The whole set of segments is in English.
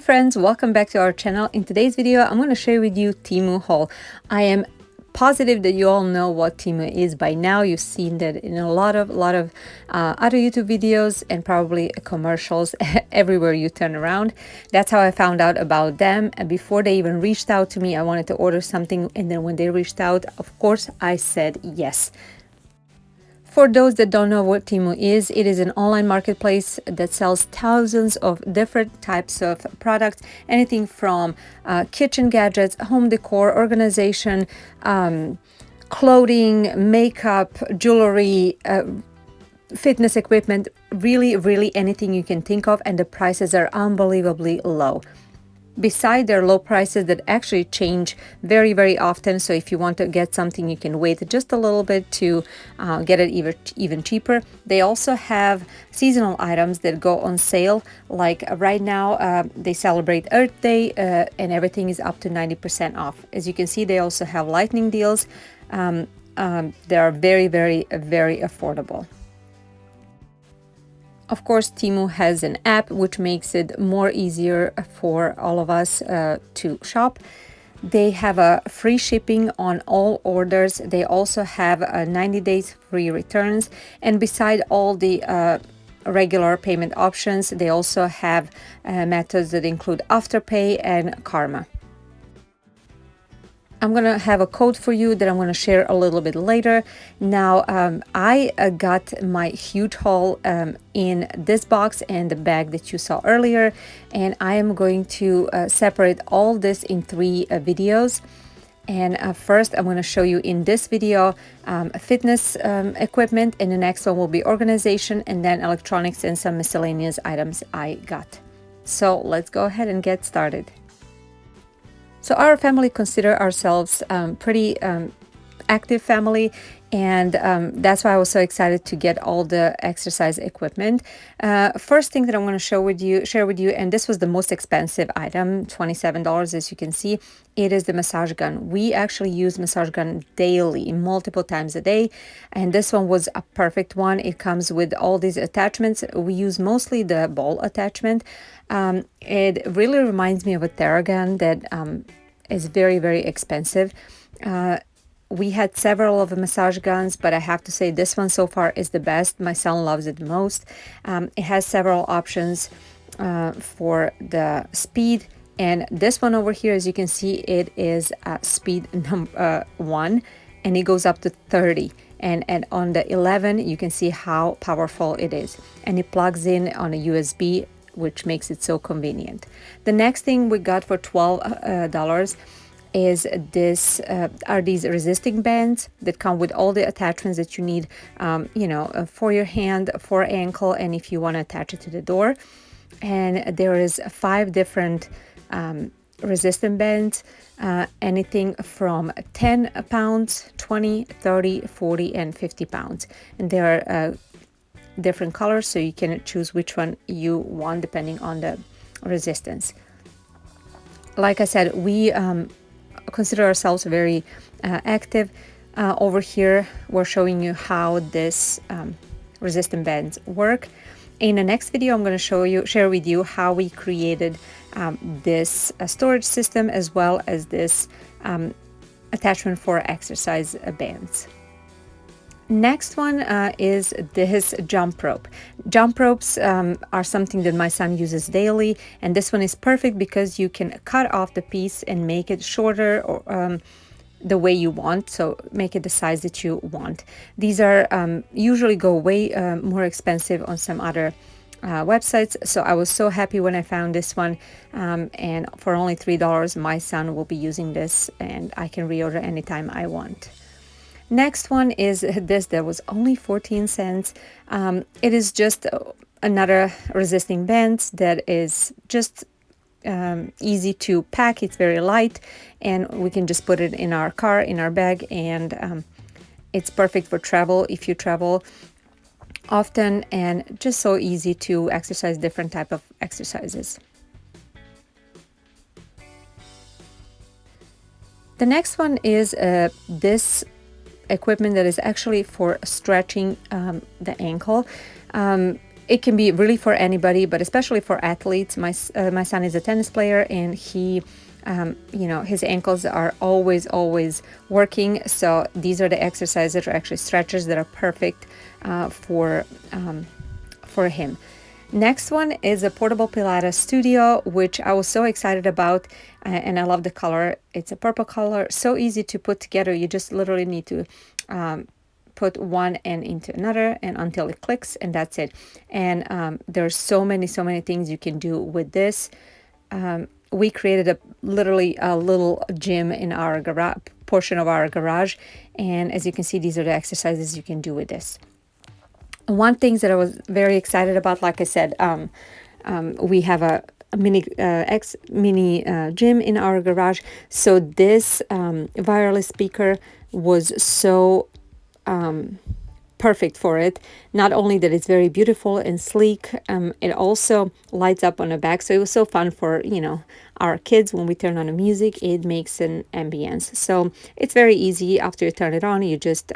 friends, welcome back to our channel. In today's video, I'm going to share with you Temu haul. I am positive that you all know what Temu is by now. You've seen that in a lot of other YouTube videos and probably commercials everywhere you turn around. That's how I found out about them. And before they even reached out to me, I wanted to order something, and then when they reached out, of course, I said yes. For those that don't know what Temu is, it is an online marketplace that sells thousands of different types of products, anything from kitchen gadgets, home decor, organization, clothing, makeup, jewelry, fitness equipment, really anything you can think of, and the prices are unbelievably low. Beside their low prices that actually change very often, so if you want to get something, you can wait just a little bit to get it even cheaper. They also have seasonal items that go on sale, like right now they celebrate Earth Day and everything is up to 90% off. As you can see, they also have lightning deals. They are very affordable. Of course, Temu has an app which makes it more easier for all of us to shop. They have a free shipping on all orders. They also have 90 days free returns. And beside all the regular payment options, they also have methods that include Afterpay and Karma. I'm going to have a code for you that I'm going to share a little bit later. Now, I got my huge haul in this box and the bag that you saw earlier, and I am going to separate all this in three videos. And first, I'm going to show you in this video fitness equipment, and the next one will be organization, and then electronics and some miscellaneous items I got. So let's go ahead and get started. So our family consider ourselves pretty active family, and that's why I was so excited to get all the exercise equipment. First thing that I'm going to share with you, and this was the most expensive item, $27, as you can see, it is the massage gun. We actually use massage gun daily, multiple times a day, and this one was a perfect one. It comes with all these attachments. We use mostly the ball attachment. It really reminds me of a Theragun that is very expensive. We had several of the massage guns, but I have to say this one so far is the best. My son loves it the most. It has several options for the speed, and this one over here, as you can see, it is speed number 1, and it goes up to 30. And on the 11, you can see how powerful it is, and it plugs in on a USB, which makes it so convenient. The next thing we got for $12 is this are these resisting bands that come with all the attachments that you need, for your hand, for ankle, and if you want to attach it to the door. And there is 5 different resistant bands, anything from 10 pounds, 20, 30, 40, and 50 pounds. And there are different colors, so you can choose which one you want depending on the resistance. Like I said, we consider ourselves very active. Over here, we're showing you how this resistant bands work. In the next video, I'm going to share with you how we created this storage system, as well as this attachment for exercise bands. Next one is this jump rope. Jump ropes are something that my son uses daily, and this one is perfect because you can cut off the piece and make it shorter or the way you want, so make it the size that you want. These are usually go way more expensive on some other websites, so I was so happy when I found this one, and for only $3 my son will be using this, and I can reorder anytime I want. Next one is this that was only 14 cents. It is just another resisting band that is just easy to pack. It's very light, and we can just put it in our car, in our bag, and it's perfect for travel if you travel often, and just so easy to exercise different type of exercises. The next one is this equipment that is actually for stretching the ankle. it can be really for anybody, but especially for athletes. My son is a tennis player, and he, his ankles are always working. So these are the exercises that are actually stretches that are perfect for him. Next one is a portable Pilata Studio, which I was so excited about, and I love the color. It's a purple color, so easy to put together. You just literally need to put one end into another and until it clicks, and that's it. And there's so many things you can do with this. We created literally a little gym in our garage portion of our garage, and as you can see, these are the exercises you can do with this. One thing that I was very excited about, like I said, we have a mini gym in our garage. So this wireless speaker was so perfect for it. Not only that it's very beautiful and sleek, it also lights up on the back. So it was so fun for, our kids. When we turn on the music, it makes an ambience. So it's very easy. After you turn it on, you just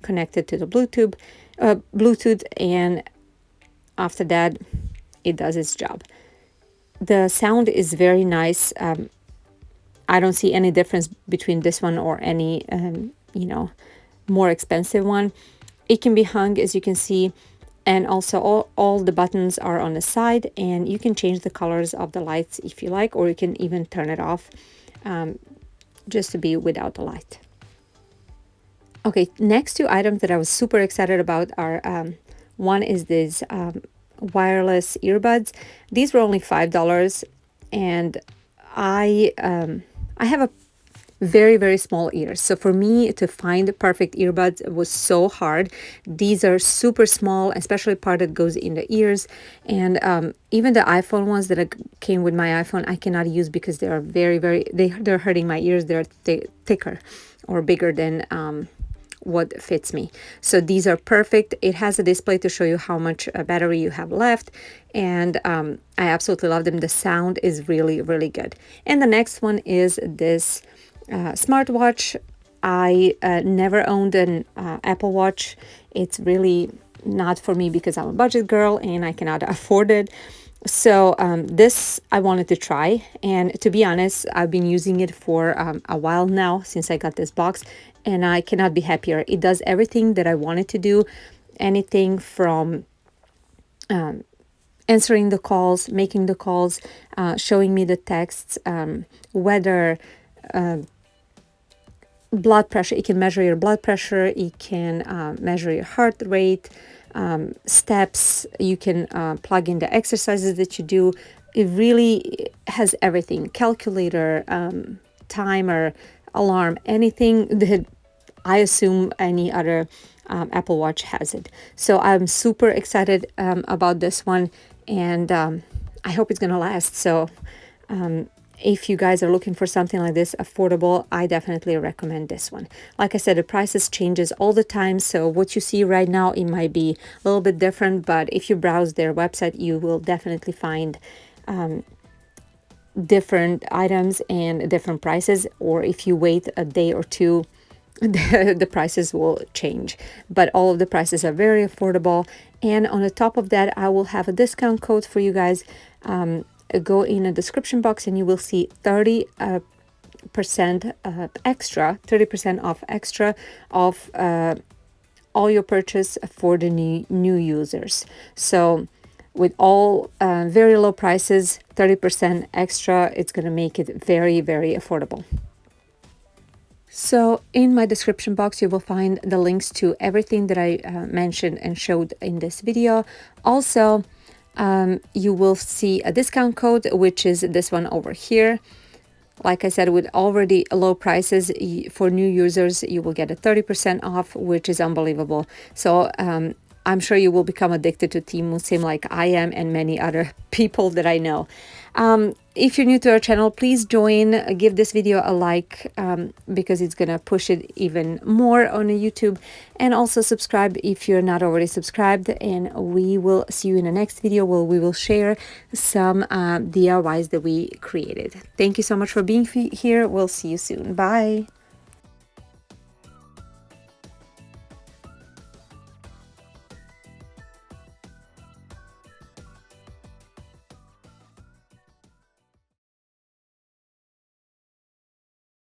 connect it to the Bluetooth, and after that, it does its job. The sound is very nice. I don't see any difference between this one or any, more expensive one. It can be hung, as you can see, and also all the buttons are on the side, and you can change the colors of the lights if you like, or you can even turn it off just to be without the light. Okay, next two items that I was super excited about are one is these wireless earbuds. These were only $5, and I have a very small ears, so for me to find perfect earbuds was so hard. These are super small, especially part that goes in the ears, and even the iPhone ones that came with my iPhone I cannot use because they are they're hurting my ears. They're thicker or bigger than what fits me. So these are perfect. It has a display to show you how much battery you have left, and I absolutely love them. The sound is really good. And the next one is this smartwatch. I never owned an Apple Watch. It's really not for me because I'm a budget girl and I cannot afford it. So this I wanted to try, and to be honest, I've been using it for a while now since I got this box, and I cannot be happier. It does everything that I wanted to do, anything from answering the calls, making the calls, showing me the texts, weather, blood pressure. It can measure your blood pressure. It can measure your heart rate, steps. You can plug in the exercises that you do. It really has everything. Calculator, timer, alarm, anything that I assume any other Apple Watch has it. So I'm super excited about this one, and I hope it's gonna last. So if you guys are looking for something like this affordable, I definitely recommend this one. Like I said, the prices changes all the time, so what you see right now, it might be a little bit different, but if you browse their website, you will definitely find different items and different prices, or if you wait a day or two, the prices will change. But all of the prices are very affordable, and on the top of that, I will have a discount code for you guys. Go in the description box and you will see 30% extra, 30% off extra of all your purchase for the new users. So with all very low prices, 30% extra, it's going to make it very affordable. So in my description box, you will find the links to everything that I mentioned and showed in this video. Also, you will see a discount code, which is this one over here. Like I said, with already low prices for new users, you will get a 30% off, which is unbelievable. So I'm sure you will become addicted to Temu, same like I am and many other people that I know. If you're new to our channel, please join, give this video a like, because it's gonna push it even more on YouTube, and also subscribe if you're not already subscribed, and we will see you in the next video where we will share some DIYs that we created. Thank you so much for being here. We'll see you soon. Bye.